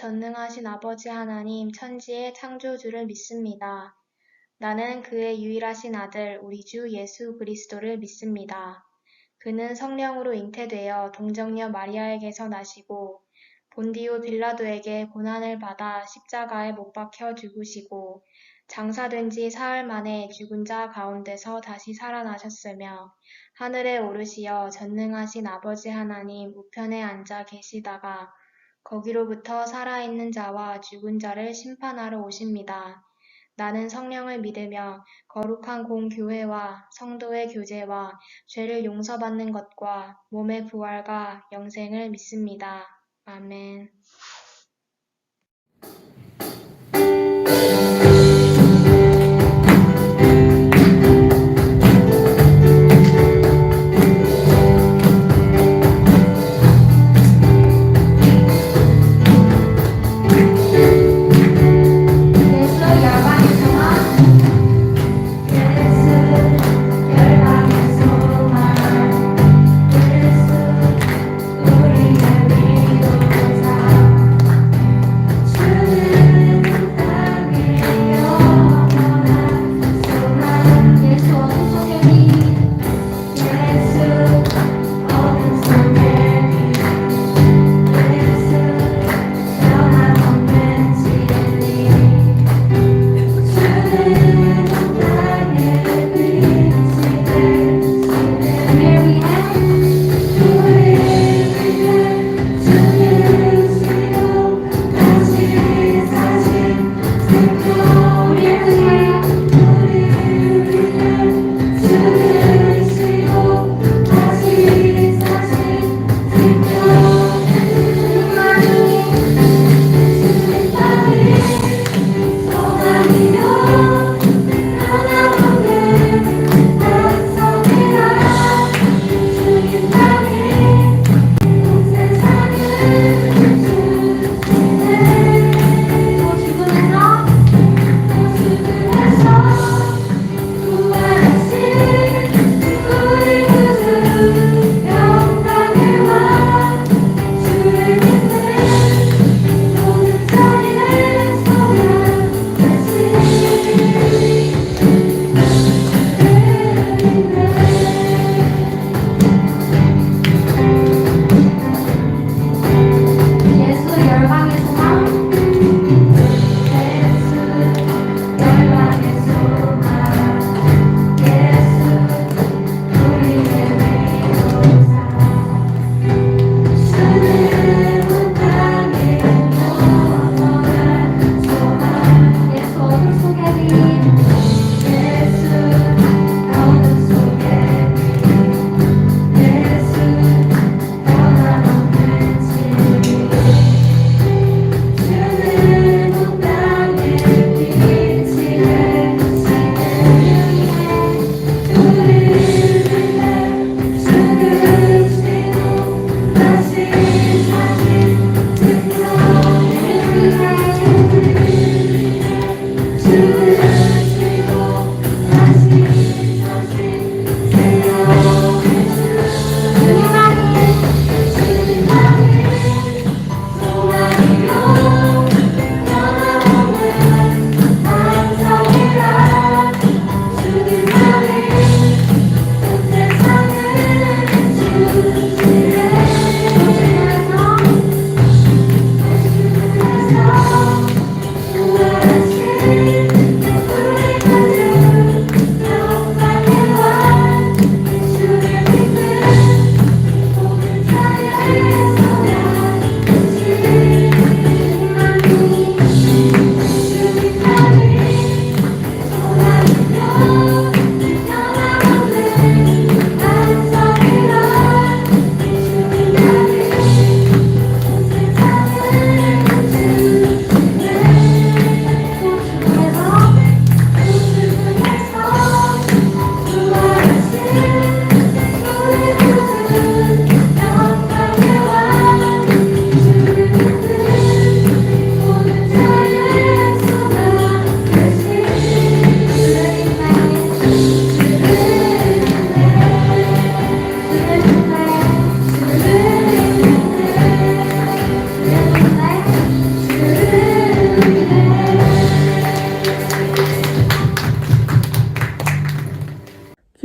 전능하신 아버지 하나님 천지의 창조주를 믿습니다. 나는 그의 유일하신 아들 우리 주 예수 그리스도를 믿습니다. 그는 성령으로 잉태되어 동정녀 마리아에게서 나시고 본디오 빌라도에게 고난을 받아 십자가에 못 박혀 죽으시고 장사된 지 사흘 만에 죽은 자 가운데서 다시 살아나셨으며 하늘에 오르시어 전능하신 아버지 하나님 우편에 앉아 계시다가 거기로부터 살아있는 자와 죽은 자를 심판하러 오십니다. 나는 성령을 믿으며 거룩한 공교회와 성도의 교제와 죄를 용서받는 것과 몸의 부활과 영생을 믿습니다. 아멘.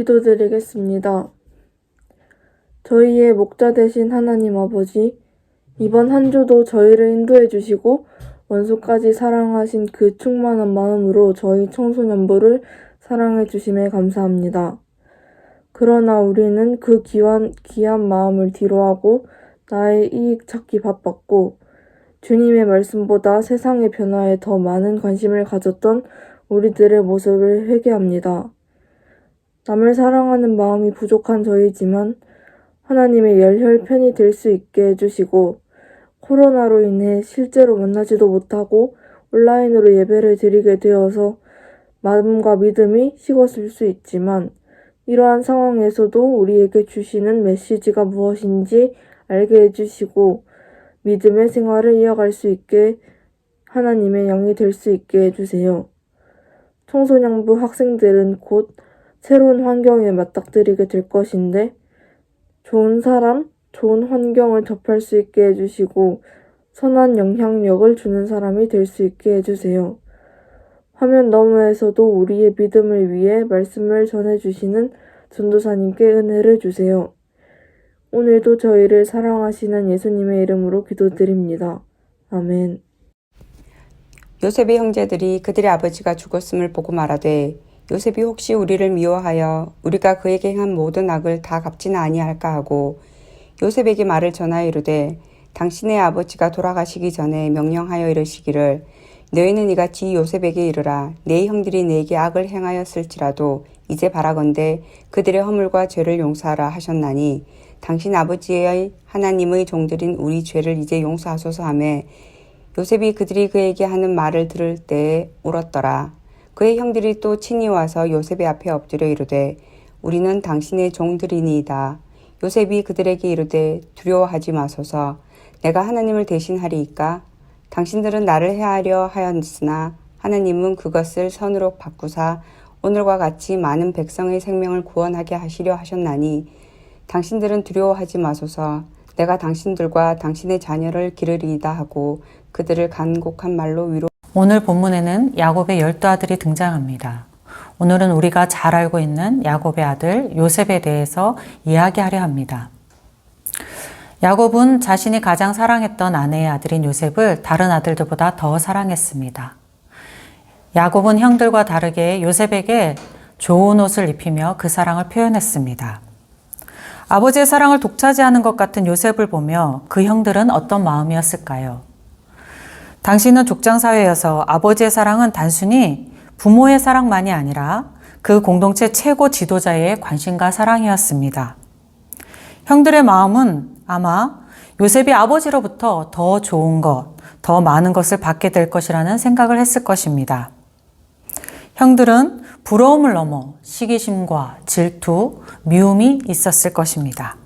기도드리겠습니다. 저희의 목자 되신 하나님 아버지, 이번 한 주도 저희를 인도해 주시고 원수까지 사랑하신 그 충만한 마음으로 저희 청소년부를 사랑해 주심에 감사합니다. 그러나 우리는 그 귀한 마음을 뒤로하고 나의 이익 찾기 바빴고 주님의 말씀보다 세상의 변화에 더 많은 관심을 가졌던 우리들의 모습을 회개합니다. 남을 사랑하는 마음이 부족한 저희지만 하나님의 열혈 편이 될 수 있게 해주시고 코로나로 인해 실제로 만나지도 못하고 온라인으로 예배를 드리게 되어서 마음과 믿음이 식었을 수 있지만 이러한 상황에서도 우리에게 주시는 메시지가 무엇인지 알게 해주시고 믿음의 생활을 이어갈 수 있게 하나님의 영이 될 수 있게 해주세요. 청소년부 학생들은 곧 새로운 환경에 맞닥뜨리게 될 것인데 좋은 사람, 좋은 환경을 접할 수 있게 해주시고 선한 영향력을 주는 사람이 될 수 있게 해주세요. 화면 너머에서도 우리의 믿음을 위해 말씀을 전해주시는 전도사님께 은혜를 주세요. 오늘도 저희를 사랑하시는 예수님의 이름으로 기도드립니다. 아멘. 요셉의 형제들이 그들의 아버지가 죽었음을 보고 말하되 요셉이 혹시 우리를 미워하여 우리가 그에게 행한 모든 악을 다 갚지는 아니할까 하고 요셉에게 말을 전하여 이르되 당신의 아버지가 돌아가시기 전에 명령하여 이르시기를 너희는 이같이 요셉에게 이르라 네 형들이 네게 악을 행하였을지라도 이제 바라건대 그들의 허물과 죄를 용서하라 하셨나니 당신 아버지의 하나님의 종들인 우리 죄를 이제 용서하소서 하며 요셉이 그들이 그에게 하는 말을 들을 때에 울었더라. 그의 형들이 또 친히 와서 요셉의 앞에 엎드려 이르되 우리는 당신의 종들이니이다. 요셉이 그들에게 이르되 두려워하지 마소서. 내가 하나님을 대신하리이까? 당신들은 나를 해하려 하였으나 하나님은 그것을 선으로 바꾸사 오늘과 같이 많은 백성의 생명을 구원하게 하시려 하셨나니 당신들은 두려워하지 마소서. 내가 당신들과 당신의 자녀를 기르리이다 하고 그들을 간곡한 말로 위로. 오늘 본문에는 야곱의 12아들이 등장합니다. 오늘은 우리가 잘 알고 있는 야곱의 아들 요셉에 대해서 이야기하려 합니다. 야곱은 자신이 가장 사랑했던 아내의 아들인 요셉을 다른 아들들보다 더 사랑했습니다. 야곱은 형들과 다르게 요셉에게 좋은 옷을 입히며 그 사랑을 표현했습니다. 아버지의 사랑을 독차지하는 것 같은 요셉을 보며 그 형들은 어떤 마음이었을까요? 당시는 족장사회여서 아버지의 사랑은 단순히 부모의 사랑만이 아니라 그 공동체 최고 지도자의 관심과 사랑이었습니다. 형들의 마음은 아마 요셉이 아버지로부터 더 좋은 것, 더 많은 것을 받게 될 것이라는 생각을 했을 것입니다. 형들은 부러움을 넘어 시기심과 질투, 미움이 있었을 것입니다.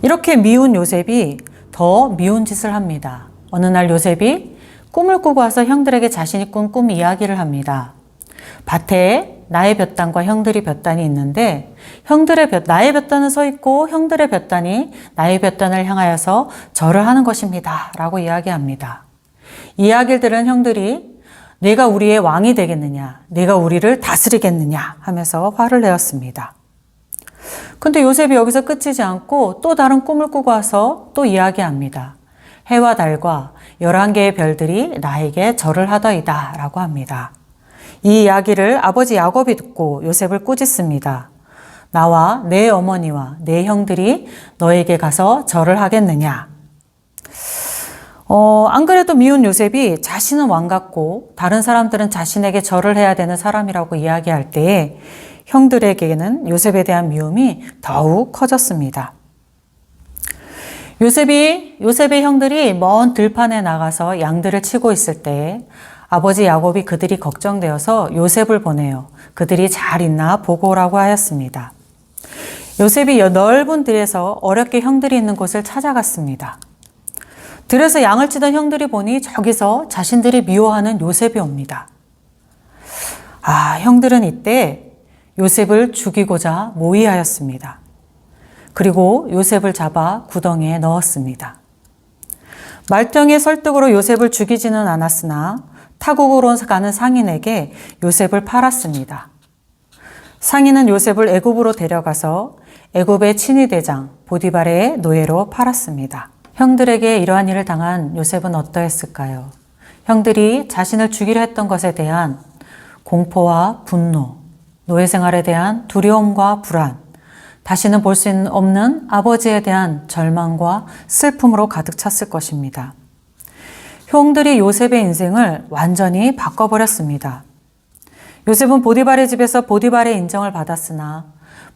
이렇게 미운 요셉이 더 미운 짓을 합니다. 어느 날 요셉이 꿈을 꾸고 와서 형들에게 자신이 꾼 꿈 이야기를 합니다. 밭에 나의 볕단과 형들이 볕단이 있는데 나의 볕단은 서 있고 형들의 볕단이 나의 볕단을 향하여서 절을 하는 것입니다. 라고 이야기합니다. 이야기를 들은 형들이 내가 우리의 왕이 되겠느냐, 내가 우리를 다스리겠느냐 하면서 화를 내었습니다. 근데 요셉이 여기서 끝이지 않고 또 다른 꿈을 꾸고 와서 또 이야기합니다. 해와 달과 11개의 별들이 나에게 절을 하더이다 라고 합니다. 이 이야기를 아버지 야곱이 듣고 요셉을 꾸짖습니다. 나와 내 어머니와 내 형들이 너에게 가서 절을 하겠느냐. 안 그래도 미운 요셉이 자신은 왕 같고 다른 사람들은 자신에게 절을 해야 되는 사람이라고 이야기할 때에 형들에게는 요셉에 대한 미움이 더욱 커졌습니다. 요셉의 형들이 먼 들판에 나가서 양들을 치고 있을 때 아버지 야곱이 그들이 걱정되어서 요셉을 보내요. 그들이 잘 있나 보고 오라고 하였습니다. 요셉이 넓은 들에서 어렵게 형들이 있는 곳을 찾아갔습니다. 들에서 양을 치던 형들이 보니 저기서 자신들이 미워하는 요셉이 옵니다. 형들은 이때 요셉을 죽이고자 모의하였습니다. 그리고 요셉을 잡아 구덩이에 넣었습니다. 말병의 설득으로 요셉을 죽이지는 않았으나 타국으로 가는 상인에게 요셉을 팔았습니다. 상인은 요셉을 애굽으로 데려가서 애굽의 친위대장 보디발의 노예로 팔았습니다. 형들에게 이러한 일을 당한 요셉은 어떠했을까요? 형들이 자신을 죽이려 했던 것에 대한 공포와 분노, 노예 생활에 대한 두려움과 불안, 다시는 볼 수 없는 아버지에 대한 절망과 슬픔으로 가득 찼을 것입니다. 형들이 요셉의 인생을 완전히 바꿔버렸습니다. 요셉은 보디발의 집에서 보디발의 인정을 받았으나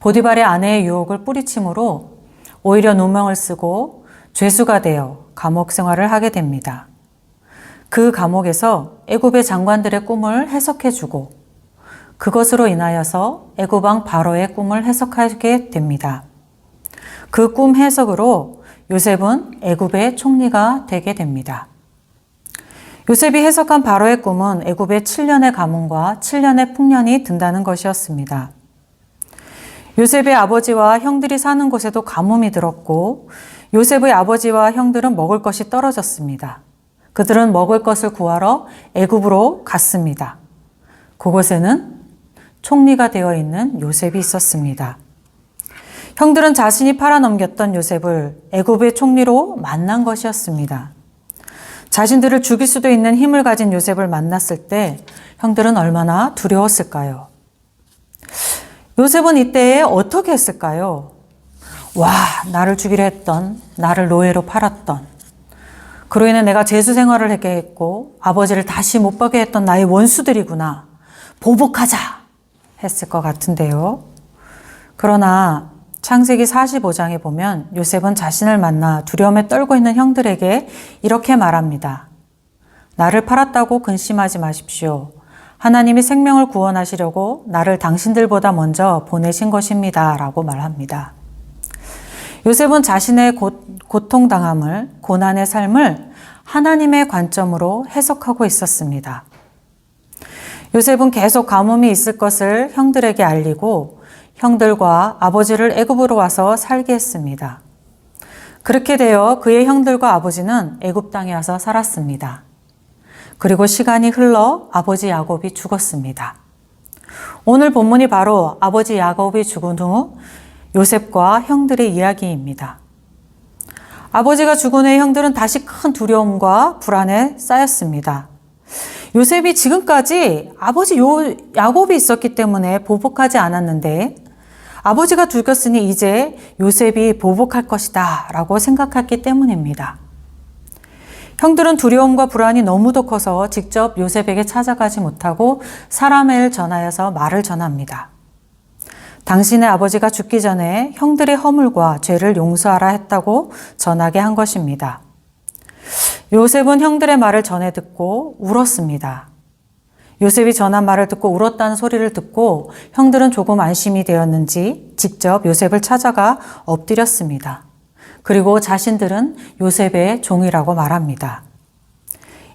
보디발의 아내의 유혹을 뿌리침으로 오히려 누명을 쓰고 죄수가 되어 감옥 생활을 하게 됩니다. 그 감옥에서 애굽의 장관들의 꿈을 해석해주고 그것으로 인하여서 애굽 왕 바로의 꿈을 해석하게 됩니다. 그 꿈 해석으로 요셉은 애굽의 총리가 되게 됩니다. 요셉이 해석한 바로의 꿈은 애굽의 7년의 가뭄과 7년의 풍년이 든다는 것이었습니다. 요셉의 아버지와 형들이 사는 곳에도 가뭄이 들었고 요셉의 아버지와 형들은 먹을 것이 떨어졌습니다. 그들은 먹을 것을 구하러 애굽으로 갔습니다. 그곳에는 총리가 되어 있는 요셉이 있었습니다. 형들은 자신이 팔아넘겼던 요셉을 애굽의 총리로 만난 것이었습니다. 자신들을 죽일 수도 있는 힘을 가진 요셉을 만났을 때 형들은 얼마나 두려웠을까요? 요셉은 이때에 어떻게 했을까요? 와, 나를 죽이려 했던, 나를 노예로 팔았던, 그로 인해 내가 죄수 생활을 하게 했고 아버지를 다시 못 보게 했던 나의 원수들이구나. 보복하자 했을 것 같은데요. 그러나 창세기 45장에 보면 요셉은 자신을 만나 두려움에 떨고 있는 형들에게 이렇게 말합니다. 나를 팔았다고 근심하지 마십시오. 하나님이 생명을 구원하시려고 나를 당신들보다 먼저 보내신 것입니다. 라고 말합니다. 요셉은 자신의 고통당함을, 고난의 삶을 하나님의 관점으로 해석하고 있었습니다. 요셉은 계속 가뭄이 있을 것을 형들에게 알리고 형들과 아버지를 애굽으로 와서 살게 했습니다. 그렇게 되어 그의 형들과 아버지는 애굽 땅에 와서 살았습니다. 그리고 시간이 흘러 아버지 야곱이 죽었습니다. 오늘 본문이 바로 아버지 야곱이 죽은 후 요셉과 형들의 이야기입니다. 아버지가 죽은 후에 형들은 다시 큰 두려움과 불안에 쌓였습니다. 요셉이 지금까지 아버지 야곱이 있었기 때문에 보복하지 않았는데 아버지가 죽었으니 이제 요셉이 보복할 것이다 라고 생각했기 때문입니다. 형들은 두려움과 불안이 너무도 커서 직접 요셉에게 찾아가지 못하고 사람을 전하여서 말을 전합니다. 당신의 아버지가 죽기 전에 형들의 허물과 죄를 용서하라 했다고 전하게 한 것입니다. 요셉은 형들의 말을 전해 듣고 울었습니다. 요셉이 전한 말을 듣고 울었다는 소리를 듣고 형들은 조금 안심이 되었는지 직접 요셉을 찾아가 엎드렸습니다. 그리고 자신들은 요셉의 종이라고 말합니다.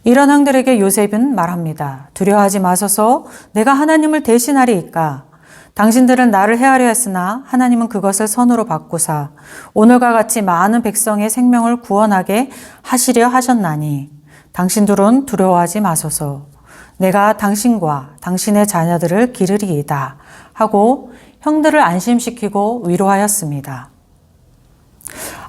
이런 형들에게 요셉은 말합니다. 두려워하지 마소서. 내가 하나님을 대신하리이까. 당신들은 나를 헤아려 했으나 하나님은 그것을 선으로 바꾸사 오늘과 같이 많은 백성의 생명을 구원하게 하시려 하셨나니 당신들은 두려워하지 마소서. 내가 당신과 당신의 자녀들을 기르리이다 하고 형들을 안심시키고 위로하였습니다.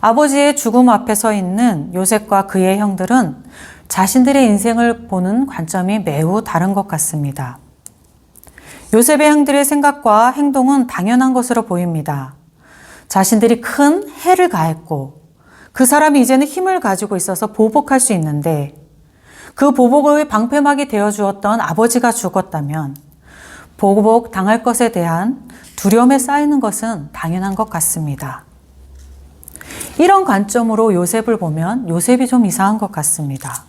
아버지의 죽음 앞에 서 있는 요셉과 그의 형들은 자신들의 인생을 보는 관점이 매우 다른 것 같습니다. 요셉의 형들의 생각과 행동은 당연한 것으로 보입니다. 자신들이 큰 해를 가했고 그 사람이 이제는 힘을 가지고 있어서 보복할 수 있는데 그 보복의 방패막이 되어 주었던 아버지가 죽었다면 보복 당할 것에 대한 두려움에 쌓이는 것은 당연한 것 같습니다. 이런 관점으로 요셉을 보면 요셉이 좀 이상한 것 같습니다.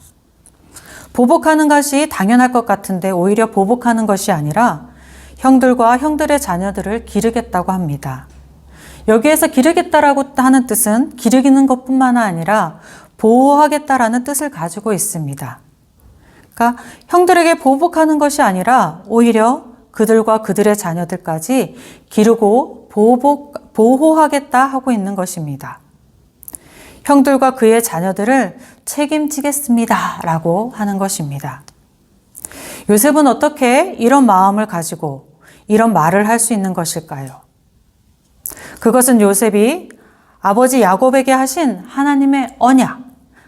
보복하는 것이 당연할 것 같은데 오히려 보복하는 것이 아니라 형들과 형들의 자녀들을 기르겠다고 합니다. 여기에서 기르겠다라고 하는 뜻은 기르기는 것뿐만 아니라 보호하겠다라는 뜻을 가지고 있습니다. 그러니까 형들에게 보복하는 것이 아니라 오히려 그들과 그들의 자녀들까지 기르고 보호하겠다 하고 있는 것입니다. 형들과 그의 자녀들을 책임지겠습니다 라고 하는 것입니다. 요셉은 어떻게 이런 마음을 가지고 이런 말을 할 수 있는 것일까요? 그것은 요셉이 아버지 야곱에게 하신 하나님의 언약,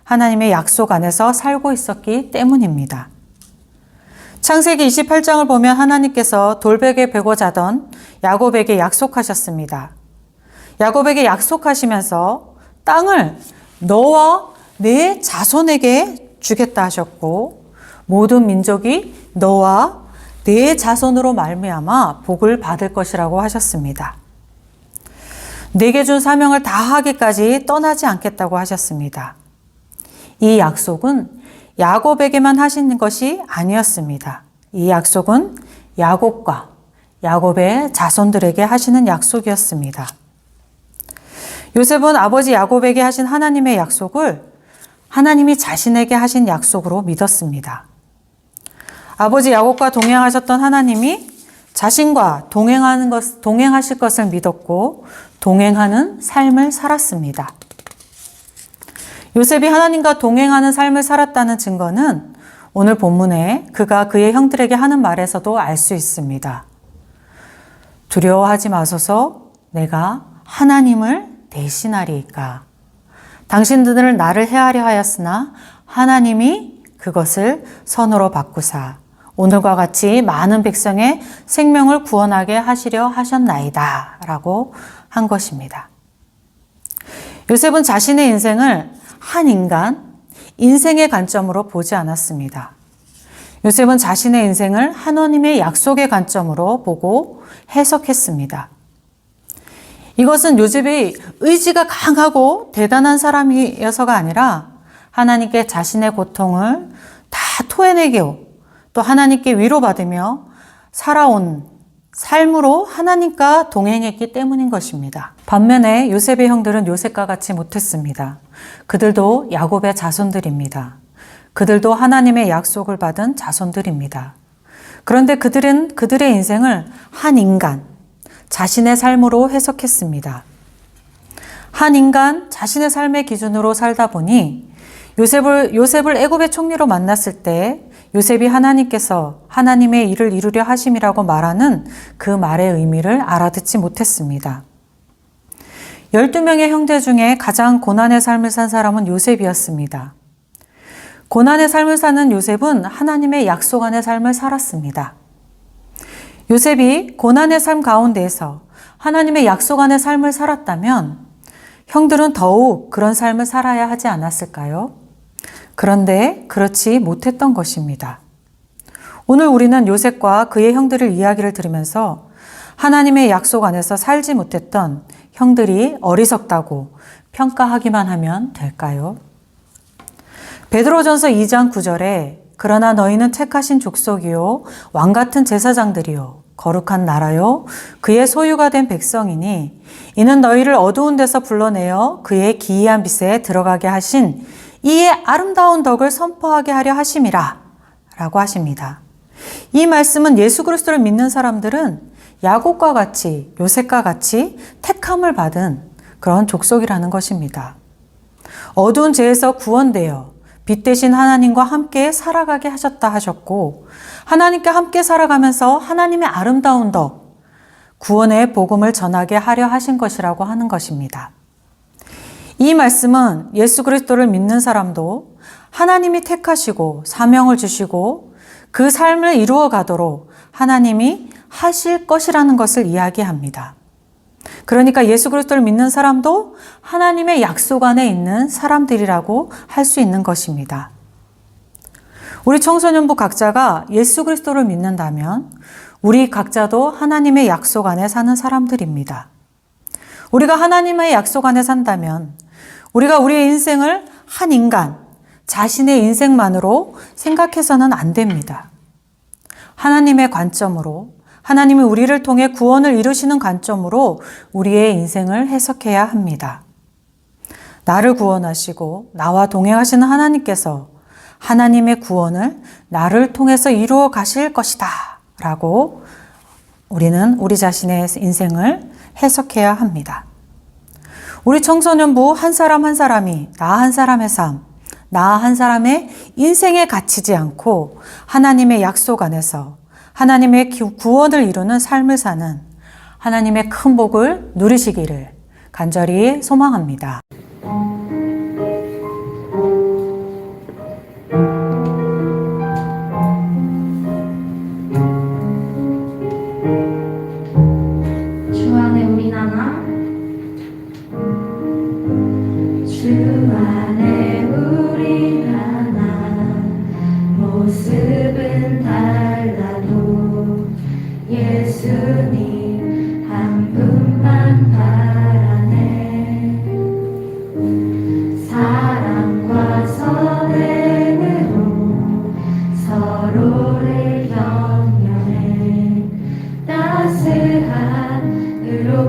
하나님의 약속 안에서 살고 있었기 때문입니다. 창세기 28장을 보면 하나님께서 돌베개 베고 자던 야곱에게 약속하셨습니다. 야곱에게 약속하시면서 땅을 너와 네 자손에게 주겠다 하셨고 모든 민족이 너와 네 자손으로 말미암아 복을 받을 것이라고 하셨습니다. 내게 준 사명을 다하기까지 떠나지 않겠다고 하셨습니다. 이 약속은 야곱에게만 하시는 것이 아니었습니다. 이 약속은 야곱과 야곱의 자손들에게 하시는 약속이었습니다. 요셉은 아버지 야곱에게 하신 하나님의 약속을 하나님이 자신에게 하신 약속으로 믿었습니다. 아버지 야곱과 동행하셨던 하나님이 자신과 동행하실 것을 믿었고 동행하는 삶을 살았습니다. 요셉이 하나님과 동행하는 삶을 살았다는 증거는 오늘 본문에 그가 그의 형들에게 하는 말에서도 알 수 있습니다. 두려워하지 마소서 내가 하나님을 대신하리이까. 당신들은 나를 해하려 하였으나 하나님이 그것을 선으로 바꾸사 오늘과 같이 많은 백성의 생명을 구원하게 하시려 하셨나이다 라고 한 것입니다. 요셉은 자신의 인생을 한 인생의 관점으로 보지 않았습니다. 요셉은 자신의 인생을 하나님의 약속의 관점으로 보고 해석했습니다. 이것은 요셉이 의지가 강하고 대단한 사람이어서가 아니라 하나님께 자신의 고통을 다 토해내고 또 하나님께 위로받으며 살아온 삶으로 하나님과 동행했기 때문인 것입니다. 반면에 요셉의 형들은 요셉과 같이 못했습니다. 그들도 야곱의 자손들입니다. 그들도 하나님의 약속을 받은 자손들입니다. 그런데 그들은 그들의 인생을 한 인간, 자신의 삶으로 해석했습니다. 한 인간, 자신의 삶의 기준으로 살다 보니 요셉을 애굽의 총리로 만났을 때 요셉이 하나님께서 하나님의 일을 이루려 하심이라고 말하는 그 말의 의미를 알아듣지 못했습니다. 12명의 형제 중에 가장 고난의 삶을 산 사람은 요셉이었습니다. 고난의 삶을 사는 요셉은 하나님의 약속 안의 삶을 살았습니다. 요셉이 고난의 삶 가운데에서 하나님의 약속 안의 삶을 살았다면 형들은 더욱 그런 삶을 살아야 하지 않았을까요? 그런데 그렇지 못했던 것입니다. 오늘 우리는 요셉과 그의 형들의 이야기를 들으면서 하나님의 약속 안에서 살지 못했던 형들이 어리석다고 평가하기만 하면 될까요? 베드로전서 2장 9절에 그러나 너희는 택하신 족속이요 왕 같은 제사장들이요 거룩한 나라요 그의 소유가 된 백성이니 이는 너희를 어두운 데서 불러내어 그의 기이한 빛에 들어가게 하신 이의 아름다운 덕을 선포하게 하려 하심이라 라고 하십니다. 이 말씀은 예수 그리스도를 믿는 사람들은 야곱과 같이 요셉과 같이 택함을 받은 그런 족속이라는 것입니다. 어두운 죄에서 구원되어 빛 대신 하나님과 함께 살아가게 하셨다 하셨고 하나님과 함께 살아가면서 하나님의 아름다운 덕, 구원의 복음을 전하게 하려 하신 것이라고 하는 것입니다. 이 말씀은 예수 그리스도를 믿는 사람도 하나님이 택하시고 사명을 주시고 그 삶을 이루어 가도록 하나님이 하실 것이라는 것을 이야기합니다. 그러니까 예수 그리스도를 믿는 사람도 하나님의 약속 안에 있는 사람들이라고 할 수 있는 것입니다. 우리 청소년부 각자가 예수 그리스도를 믿는다면 우리 각자도 하나님의 약속 안에 사는 사람들입니다. 우리가 하나님의 약속 안에 산다면 우리가 우리의 인생을 한 인간, 자신의 인생만으로 생각해서는 안 됩니다. 하나님의 관점으로, 하나님이 우리를 통해 구원을 이루시는 관점으로 우리의 인생을 해석해야 합니다. 나를 구원하시고 나와 동행하시는 하나님께서 하나님의 구원을 나를 통해서 이루어 가실 것이다 라고 우리는 우리 자신의 인생을 해석해야 합니다. 우리 청소년부 한 사람 한 사람이 나 한 사람의 삶, 나 한 사람의 인생에 갇히지 않고 하나님의 약속 안에서 하나님의 구원을 이루는 삶을 사는 하나님의 큰 복을 누리시기를 간절히 소망합니다. 주 안에 우리 나나 주 안에 우리 나나 모습은 달라도 예수님 한 분만 바라네. 사랑과 선행으로 서로를 격려해 따스함으로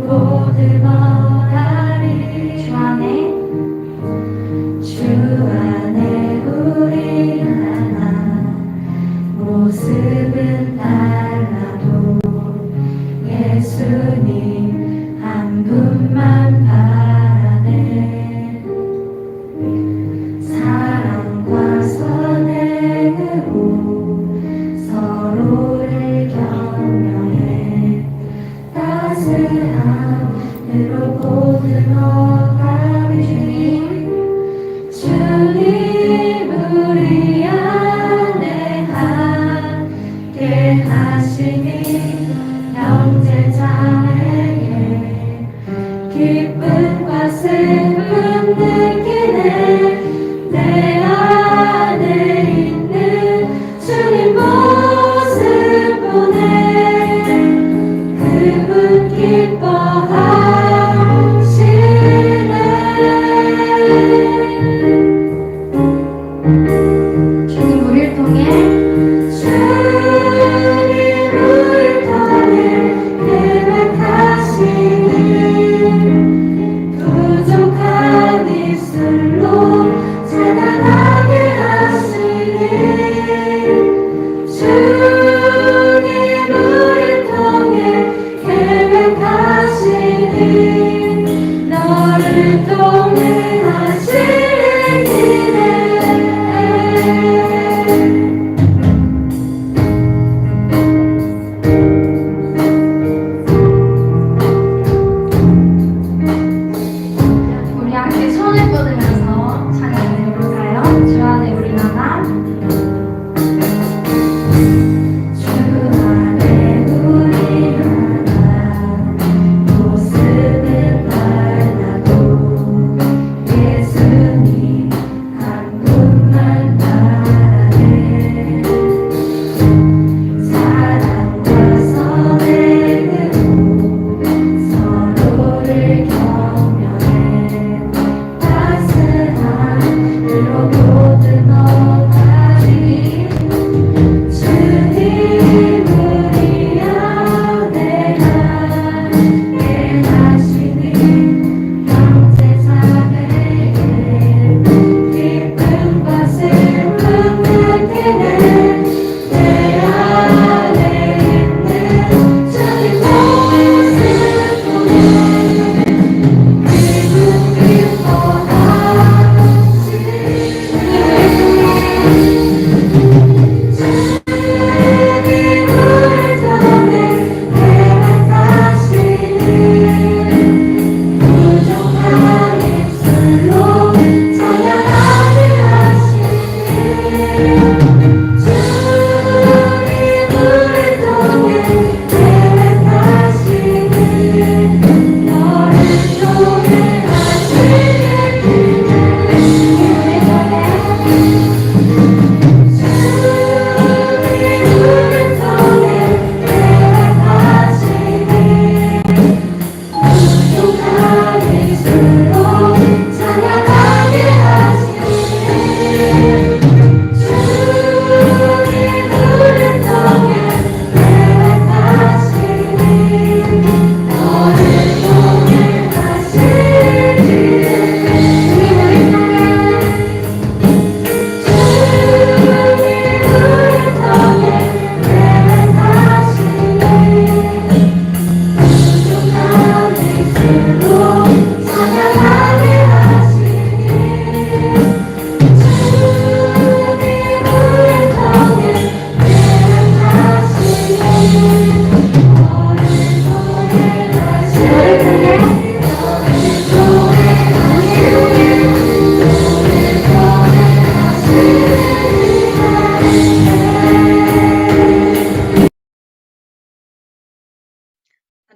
보듬어가리. 주 안에 우리 하나 모습은 달라도 예수님 한 분만 바라네. 사랑과 선행으로 서로를 격려해 따스함으로 보듬어가리. 주님 우리 안에 함께 하시니 형제자매에게 기쁨과 슬픔 느끼네. 내 안에 있는 주님 모습 보내 그분 기뻐하시네. 주님 우리를 통해 계획하시니 부족한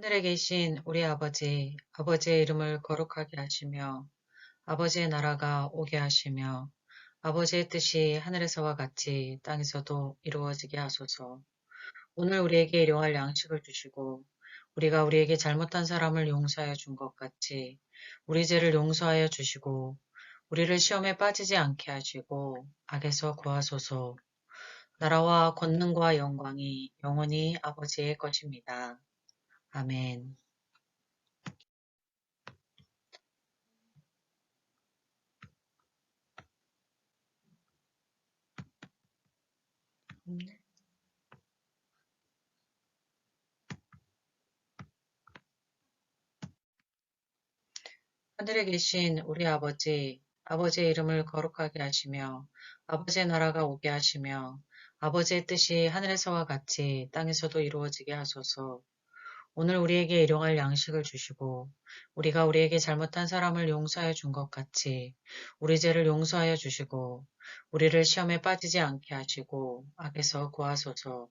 하늘에 계신 우리 아버지, 아버지의 이름을 거룩하게 하시며, 아버지의 나라가 오게 하시며, 아버지의 뜻이 하늘에서와 같이 땅에서도 이루어지게 하소서. 오늘 우리에게 일용할 양식을 주시고, 우리가 우리에게 잘못한 사람을 용서하여 준 것 같이, 우리 죄를 용서하여 주시고, 우리를 시험에 빠지지 않게 하시고, 악에서 구하소서. 나라와 권능과 영광이 영원히 아버지의 것입니다. 아멘. 하늘에 계신 우리 아버지, 아버지의 이름을 거룩하게 하시며, 아버지의 나라가 오게 하시며, 아버지의 뜻이 하늘에서와 같이 땅에서도 이루어지게 하소서. 오늘 우리에게 일용할 양식을 주시고, 우리가 우리에게 잘못한 사람을 용서하여 준 것 같이, 우리 죄를 용서하여 주시고, 우리를 시험에 빠지지 않게 하시고, 악에서 구하소서.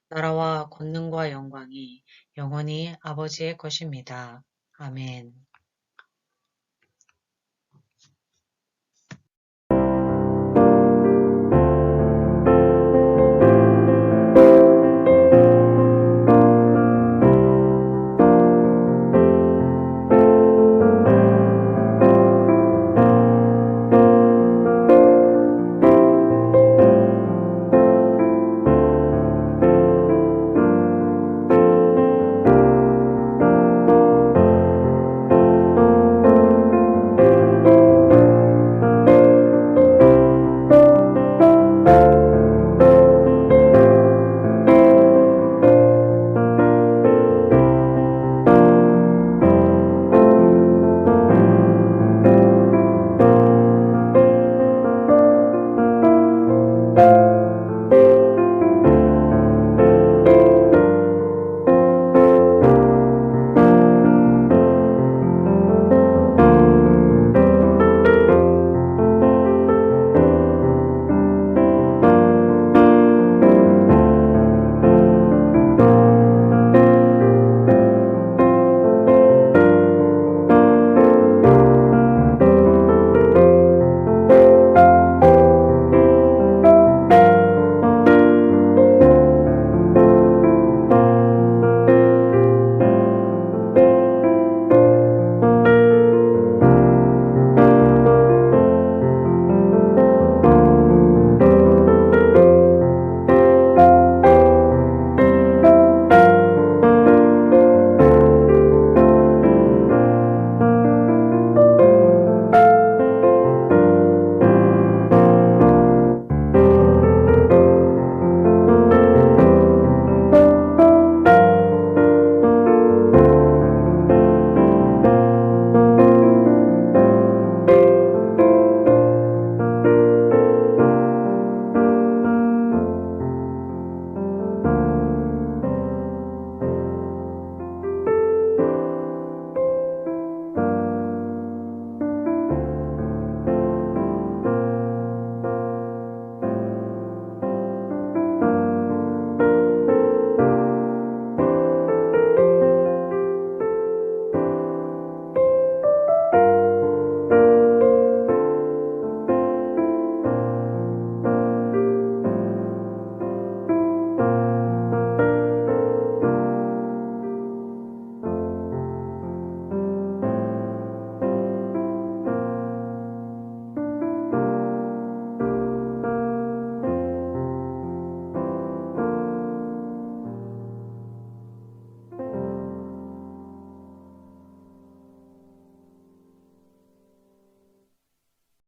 나라와 권능과 영광이 영원히 아버지의 것입니다. 아멘.